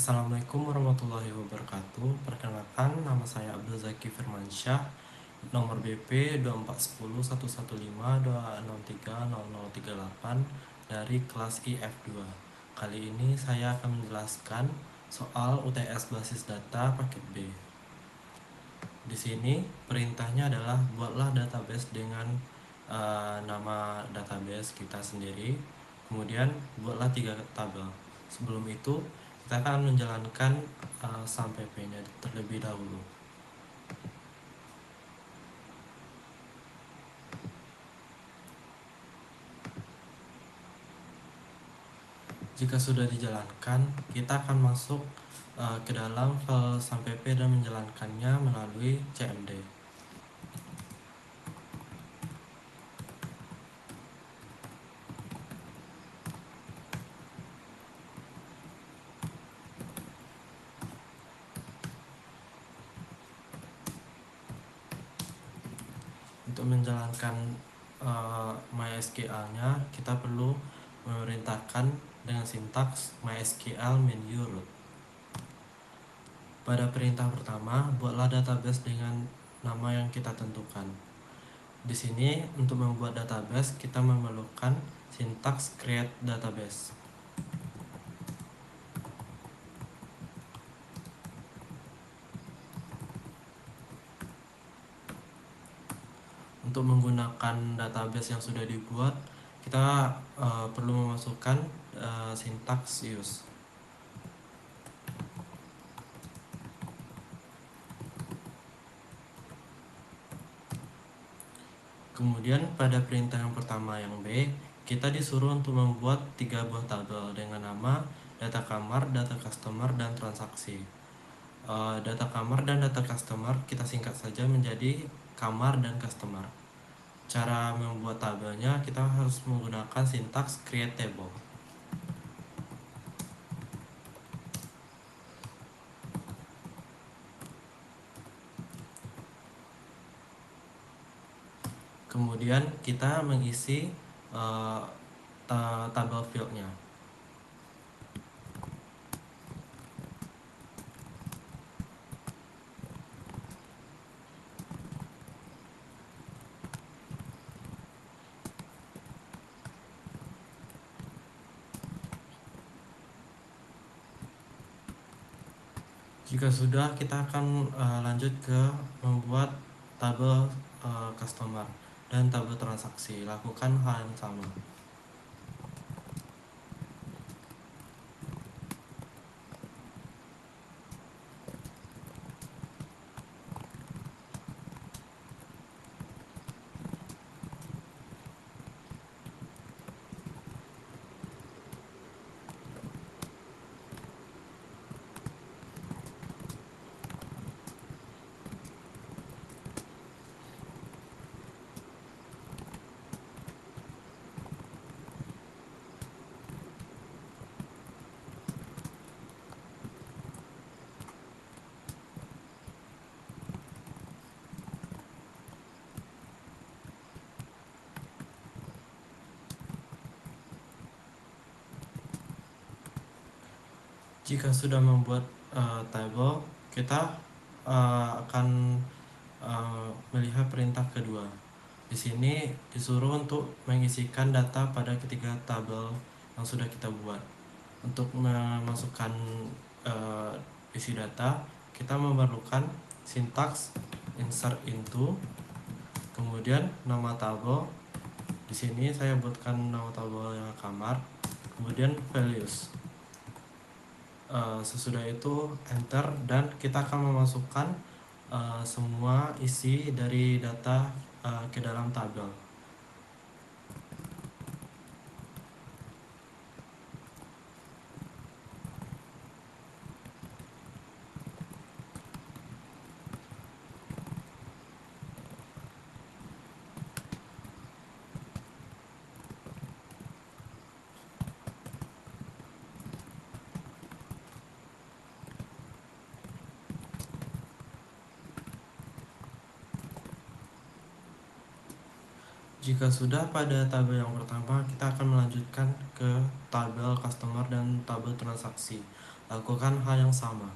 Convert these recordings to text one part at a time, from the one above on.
Assalamualaikum warahmatullahi wabarakatuh. Perkenalkan, nama saya Abdul Zaki Firmansyah, nomor BP 24101152630038 dari kelas IF2. Kali ini saya akan menjelaskan soal UTS basis data paket B. Di sini perintahnya adalah buatlah database dengan nama database kita sendiri. Kemudian buatlah 3 tabel. Sebelum itu kita akan menjalankan sampai P-nya terlebih dahulu. Jika sudah dijalankan, kita akan masuk ke dalam file sampai P dan menjalankannya melalui CMD. Untuk menjalankan MySQL-nya, kita perlu memerintahkan dengan sintaks MySQL menu root. Pada perintah pertama, buatlah database dengan nama yang kita tentukan. Di sini untuk membuat database kita memerlukan sintaks create database. Untuk menggunakan database yang sudah dibuat, kita perlu memasukkan sintaks use. Kemudian pada perintah yang pertama yang B, kita disuruh untuk membuat 3 buah tabel dengan nama data kamar, data customer, dan transaksi. Data kamar dan data customer kita singkat saja menjadi kamar dan customer. Cara membuat tabelnya kita harus menggunakan sintaks create table. Kemudian kita mengisi tabel fieldnya. Jika sudah, kita akan lanjut ke membuat tabel customer dan tabel transaksi. Lakukan hal yang sama. Jika sudah membuat table, kita akan melihat perintah kedua. Di sini disuruh untuk mengisikan data pada ketiga tabel yang sudah kita buat. Untuk memasukkan isi data, kita memerlukan sintaks insert into, kemudian nama tabel. Di sini saya buatkan nama tabel yang kamar, kemudian values. Sesudah itu enter dan kita akan memasukkan semua isi dari data ke dalam tabel. Jika sudah pada tabel yang pertama, kita akan melanjutkan ke tabel customer dan tabel transaksi. lakukan hal yang sama.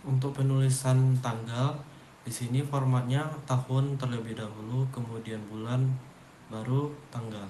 Untuk penulisan tanggal, di sini formatnya tahun terlebih dahulu, kemudian bulan, baru tanggal.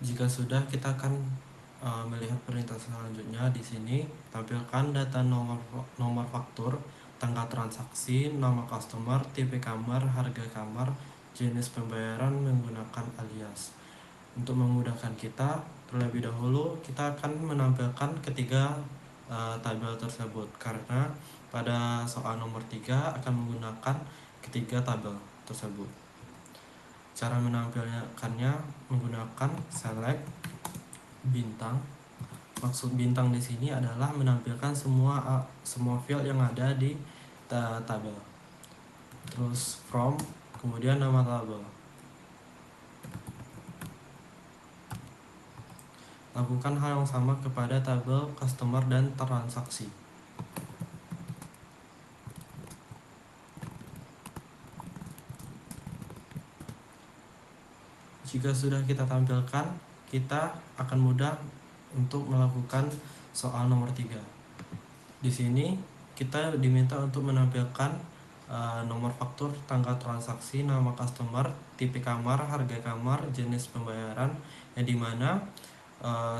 Jika sudah, kita akan melihat perintah selanjutnya. Di sini tampilkan data nomor faktur, tanggal transaksi, nama customer, tipe kamar, harga kamar, jenis pembayaran menggunakan alias. Untuk memudahkan kita, terlebih dahulu kita akan menampilkan ketiga tabel tersebut, karena pada soal nomor 3 akan menggunakan ketiga tabel tersebut. Cara menampilkannya menggunakan select bintang. Maksud bintang di sini adalah menampilkan semua field yang ada di tabel. Terus from, kemudian nama tabel. Lakukan hal yang sama kepada tabel customer dan transaksi. Jika sudah kita tampilkan, kita akan mudah untuk melakukan soal nomor 3. Di sini kita diminta untuk menampilkan nomor faktur, tanggal transaksi, nama customer, tipe kamar, harga kamar, jenis pembayaran, yang dimana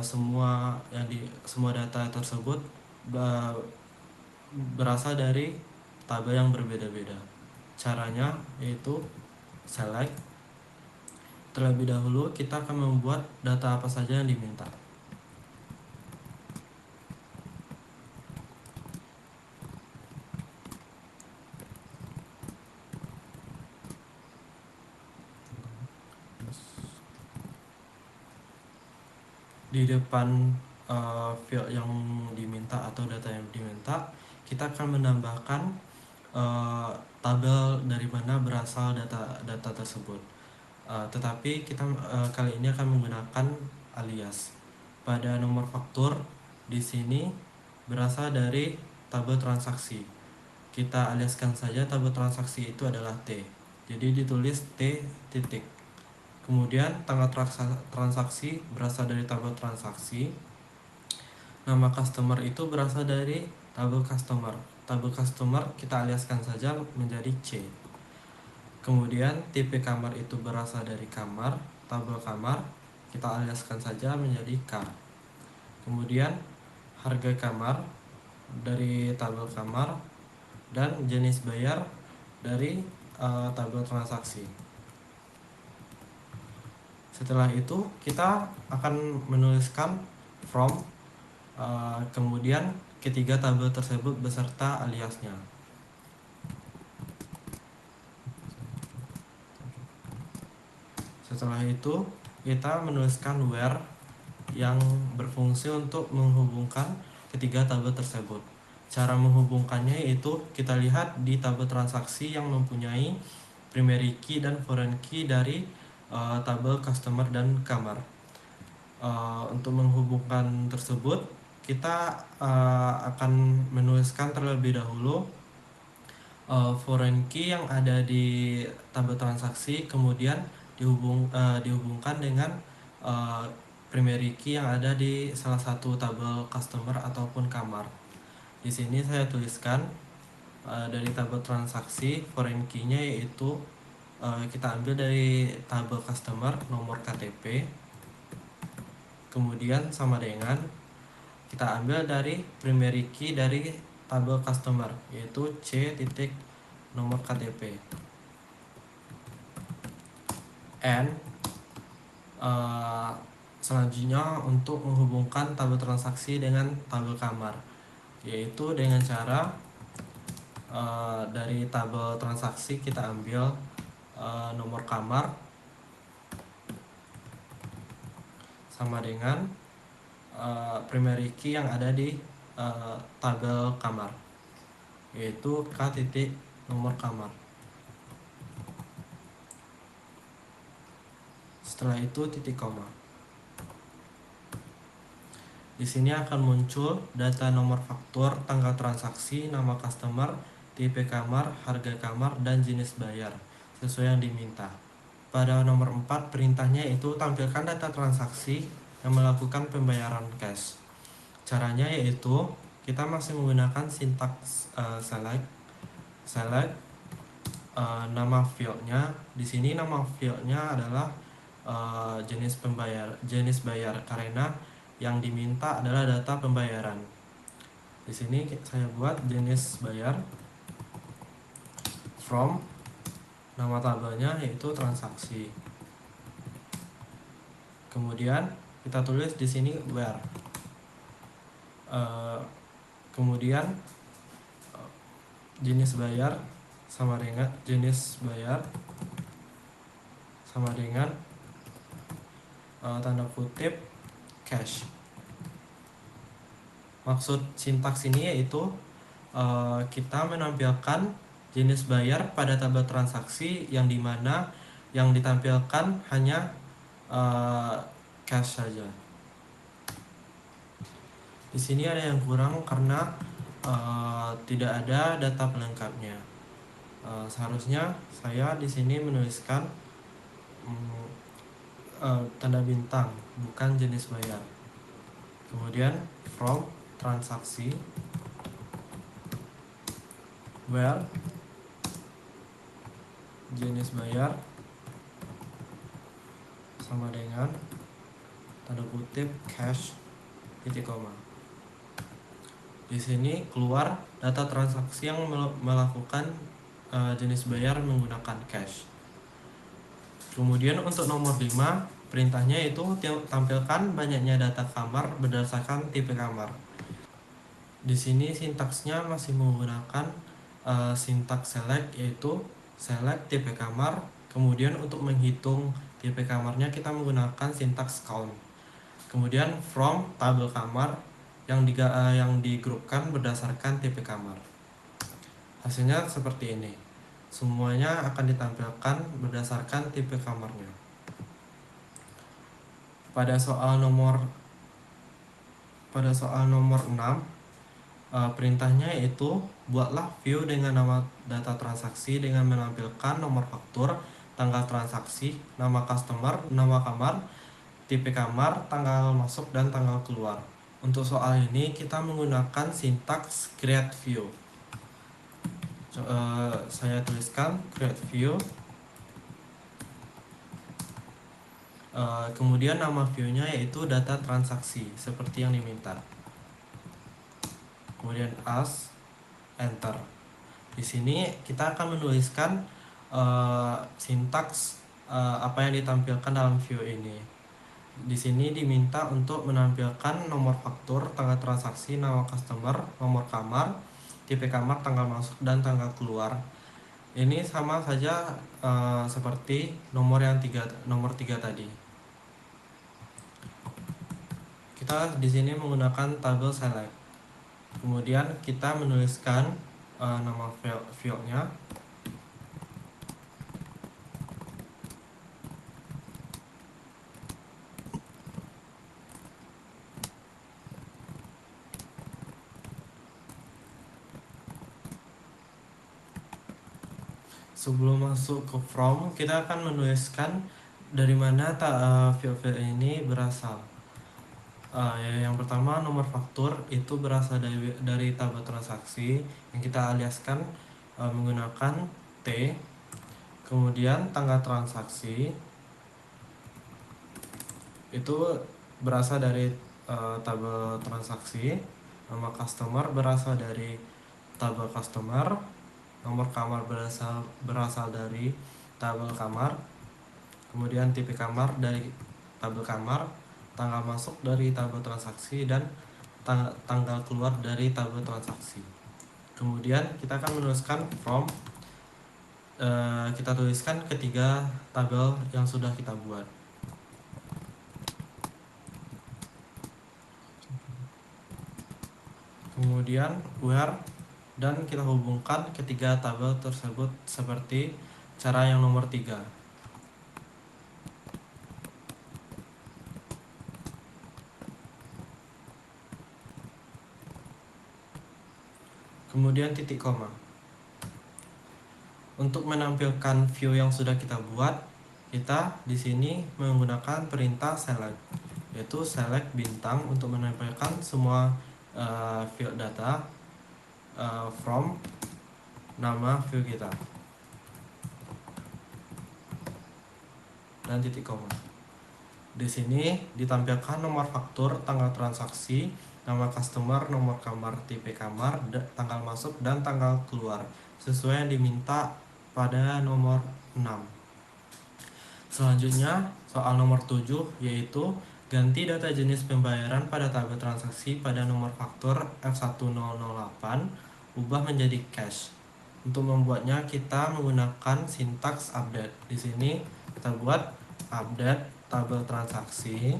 semua data tersebut berasal dari tabel yang berbeda-beda. Caranya yaitu select. Terlebih dahulu kita akan membuat data apa saja yang diminta. Di depan field yang diminta atau data yang diminta, kita akan menambahkan tabel dari mana berasal data tersebut. Tetapi kita kali ini akan menggunakan alias. Pada nomor faktur di sini berasal dari tabel transaksi. Kita aliaskan saja tabel transaksi itu adalah T. Jadi ditulis T titik. Kemudian tanggal transaksi berasal dari tabel transaksi. Nama customer itu berasal dari tabel customer. Tabel customer kita aliaskan saja menjadi C. Kemudian tipe kamar itu berasal dari kamar, tabel kamar, kita aliaskan saja menjadi K. Kemudian harga kamar dari tabel kamar, dan jenis bayar dari tabel transaksi. Setelah itu kita akan menuliskan from, kemudian ketiga tabel tersebut beserta aliasnya. Setelah itu kita menuliskan where yang berfungsi untuk menghubungkan ketiga tabel tersebut. Cara menghubungkannya yaitu kita lihat di tabel transaksi yang mempunyai primary key dan foreign key dari tabel customer dan kamar. Untuk menghubungkan tersebut kita akan menuliskan terlebih dahulu foreign key yang ada di tabel transaksi, kemudian dihubungkan dengan primary key yang ada di salah satu tabel customer ataupun kamar. Di sini saya tuliskan dari tabel transaksi foreign key-nya yaitu kita ambil dari tabel customer nomor KTP, kemudian sama dengan kita ambil dari primary key dari tabel customer yaitu C titik nomor KTP, and selanjutnya untuk menghubungkan tabel transaksi dengan tabel kamar yaitu dengan cara dari tabel transaksi kita ambil nomor kamar sama dengan primary key yang ada di tabel kamar yaitu K titik nomor kamar. Setelah itu titik koma. Di sini akan muncul data nomor faktur, tanggal transaksi, nama customer, tipe kamar, harga kamar, dan jenis bayar sesuai yang diminta. Pada nomor 4 perintahnya itu tampilkan data transaksi yang melakukan pembayaran cash. Caranya yaitu kita masih menggunakan sintaks select nama fieldnya. Di sini nama fieldnya adalah jenis bayar karena yang diminta adalah data pembayaran. Di sini saya buat jenis bayar, from, nama tabelnya yaitu transaksi. Kemudian kita tulis di sini where. Kemudian jenis bayar sama dengan tanda kutip cash. Maksud sintaks ini yaitu kita menampilkan jenis bayar pada tabel transaksi yang dimana yang ditampilkan hanya cash saja. Di sini ada yang kurang karena tidak ada data pelengkapnya. Seharusnya saya di sini menuliskan tanda bintang, bukan jenis bayar. Kemudian from transaksi, where jenis bayar sama dengan tanda kutip cash titik koma. Di sini keluar data transaksi yang melakukan jenis bayar menggunakan cash. Kemudian untuk nomor 5 perintahnya itu tampilkan banyaknya data kamar berdasarkan tipe kamar. Di sini sintaksnya masih menggunakan sintaks select yaitu select tipe kamar. Kemudian untuk menghitung tipe kamarnya kita menggunakan sintaks count. Kemudian from tabel kamar yang digrupkan berdasarkan tipe kamar. Hasilnya seperti ini. Semuanya akan ditampilkan berdasarkan tipe kamarnya. Pada soal nomor 6 perintahnya yaitu buatlah view dengan nama data transaksi dengan menampilkan nomor faktur, tanggal transaksi, nama customer, nama kamar, tipe kamar, tanggal masuk dan tanggal keluar. Untuk soal ini kita menggunakan sintaks create view. Saya tuliskan create view Kemudian nama view-nya yaitu data transaksi seperti yang diminta. Kemudian as, enter. Di sini kita akan menuliskan sintaks apa yang ditampilkan dalam view ini. Di sini diminta untuk menampilkan nomor faktur, tanggal transaksi, nama customer, nomor kamar, tipe kamar, tanggal masuk dan tanggal keluar. Ini sama saja seperti nomor nomor 3 tadi. Kita di sini menggunakan tabel select. Kemudian kita menuliskan nama fieldnya. Sebelum masuk ke from, kita akan menuliskan dari mana field ini berasal. Yang pertama, nomor faktur itu berasal dari tabel transaksi yang kita aliaskan menggunakan T. Kemudian tanggal transaksi itu berasal dari tabel transaksi. Nama customer berasal dari tabel customer. Nomor kamar berasal dari tabel kamar. Kemudian tipe kamar dari tabel kamar, tanggal masuk dari tabel transaksi, dan tanggal keluar dari tabel transaksi. Kemudian kita akan menuliskan from. Kita tuliskan ketiga tabel yang sudah kita buat. Kemudian where, dan kita hubungkan ketiga tabel tersebut seperti cara yang nomor 3. Kemudian titik koma. Untuk menampilkan view yang sudah kita buat, kita di sini menggunakan perintah select, yaitu select bintang untuk menampilkan semua field data from nama view kita, dan titik koma. Di sini ditampilkan nomor faktur, tanggal transaksi, nama customer, nomor kamar, tipe kamar, tanggal masuk dan tanggal keluar sesuai yang diminta pada nomor 6. Selanjutnya soal nomor 7, yaitu ganti data jenis pembayaran pada tabel transaksi pada nomor faktur F1008 ubah menjadi cash. Untuk membuatnya kita menggunakan sintaks update. Di sini kita buat update tabel transaksi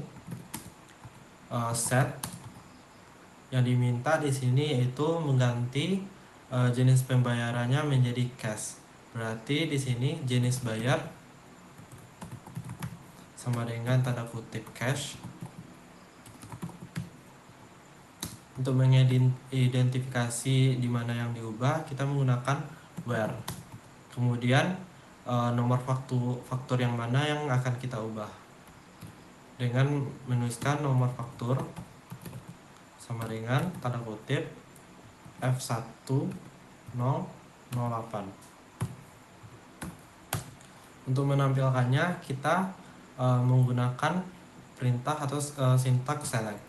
set. Yang diminta di sini yaitu mengganti jenis pembayarannya menjadi cash. Berarti di sini jenis bayar sama dengan tanda kutip cash. Untuk mengidentifikasi di mana yang diubah, kita menggunakan where. Kemudian nomor faktur yang mana yang akan kita ubah dengan menuliskan nomor faktur sama dengan tanda kutip F1008. Untuk menampilkannya kita menggunakan perintah atau sintaks select.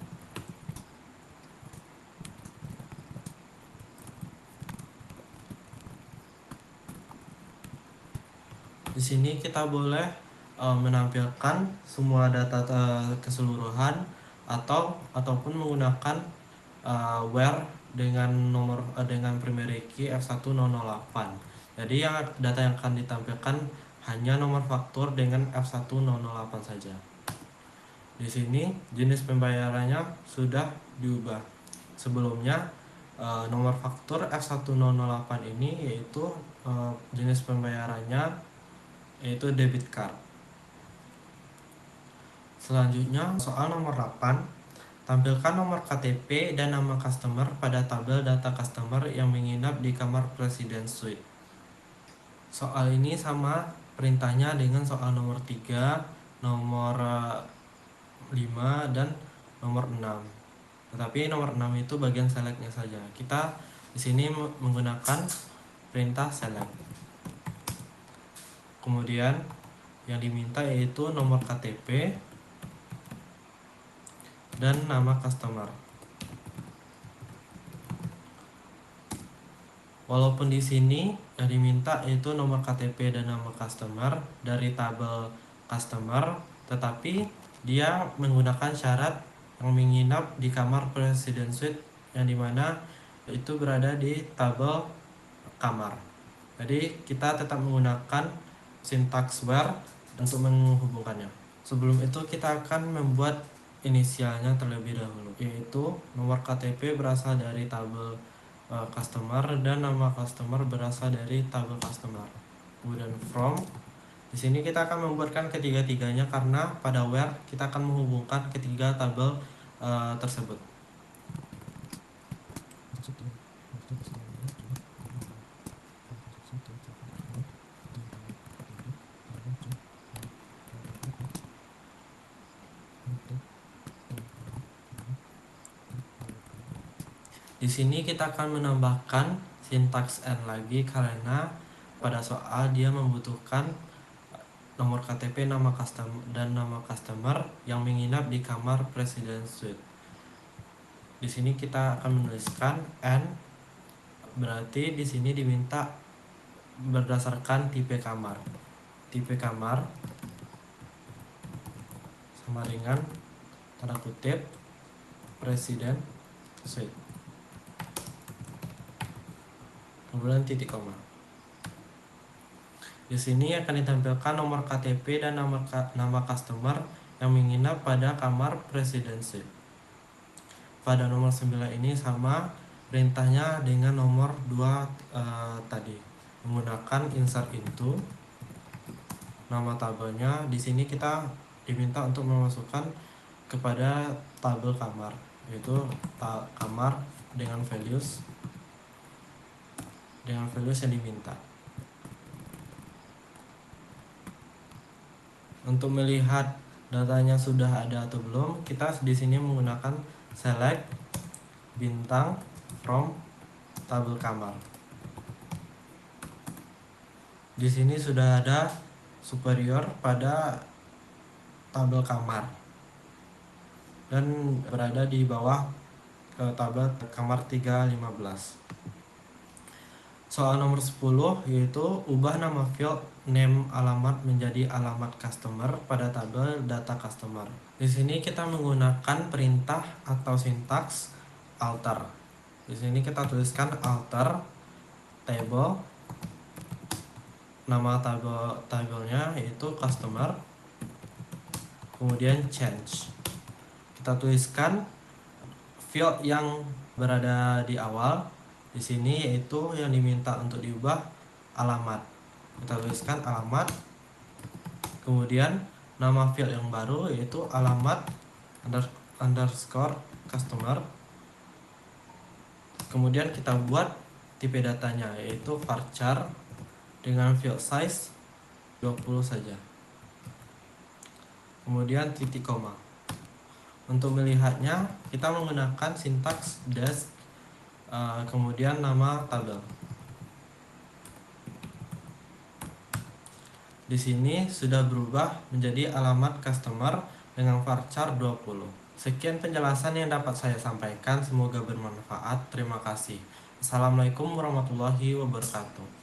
Di sini kita boleh menampilkan semua data keseluruhan ataupun menggunakan where dengan primary key F1008. Jadi data yang akan ditampilkan hanya nomor faktur dengan F1008 saja. Di sini jenis pembayarannya sudah diubah. Sebelumnya nomor faktur F1008 ini yaitu jenis pembayarannya yaitu debit card. Selanjutnya soal nomor 8, tampilkan nomor KTP dan nama customer pada tabel data customer yang menginap di kamar Presiden Suite. Soal ini sama perintahnya dengan soal nomor 3, nomor 5 dan nomor 6. Tetapi nomor 6 itu bagian selectnya saja. Kita di sini menggunakan perintah select. Kemudian Yang diminta yaitu nomor KTP dan nama customer. Walaupun di sini yang diminta yaitu nomor KTP dan nama customer dari tabel customer, tetapi dia menggunakan syarat yang menginap di kamar Presiden Suite, yang dimana itu berada di tabel kamar. Jadi kita tetap menggunakan syntax where untuk menghubungkannya. Sebelum itu kita akan membuat inisialnya terlebih dahulu, yaitu nomor KTP berasal dari tabel customer dan nama customer berasal dari tabel customer. Kemudian from, di sini kita akan membuatkan ketiga-tiganya karena pada where kita akan menghubungkan ketiga tabel tersebut. Di sini kita akan menambahkan syntax and lagi karena pada soal dia membutuhkan nomor KTP, nama customer dan nama customer yang menginap di kamar Presiden Suite. Di sini kita akan menuliskan and, berarti di sini diminta berdasarkan tipe kamar. Tipe kamar sama dengan tanda kutip Presiden Suite. Kemudian titik koma. Di sini akan ditampilkan nomor KTP dan nama customer yang menginap pada kamar Presiden Suite. Pada nomor 9 ini sama perintahnya dengan nomor 2 tadi, menggunakan insert into nama tabelnya. Di sini kita diminta untuk memasukkan kepada tabel kamar, yaitu kamar dengan values yang diminta. Untuk melihat datanya sudah ada atau belum, kita di sini menggunakan select bintang from tabel kamar. Di sini sudah ada superior pada tabel kamar dan berada di bawah tabel kamar 315. Soal nomor 10 yaitu ubah nama field name alamat menjadi alamat customer pada tabel data customer. Di sini kita menggunakan perintah atau sintaks alter. Di sini kita tuliskan alter table, nama tabelnya yaitu customer, kemudian change. Kita tuliskan field yang berada di awal. Di sini yaitu yang diminta untuk diubah alamat. Kita tuliskan alamat, kemudian nama field yang baru yaitu alamat underscore customer. Kemudian kita buat tipe datanya yaitu varchar dengan field size 20 saja. Kemudian titik koma. Untuk melihatnya kita menggunakan sintaks dash, kemudian nama tabel. Di sini sudah berubah menjadi alamat customer dengan varchar 20. Sekian penjelasan yang dapat saya sampaikan, semoga bermanfaat. Terima kasih. Assalamualaikum warahmatullahi wabarakatuh.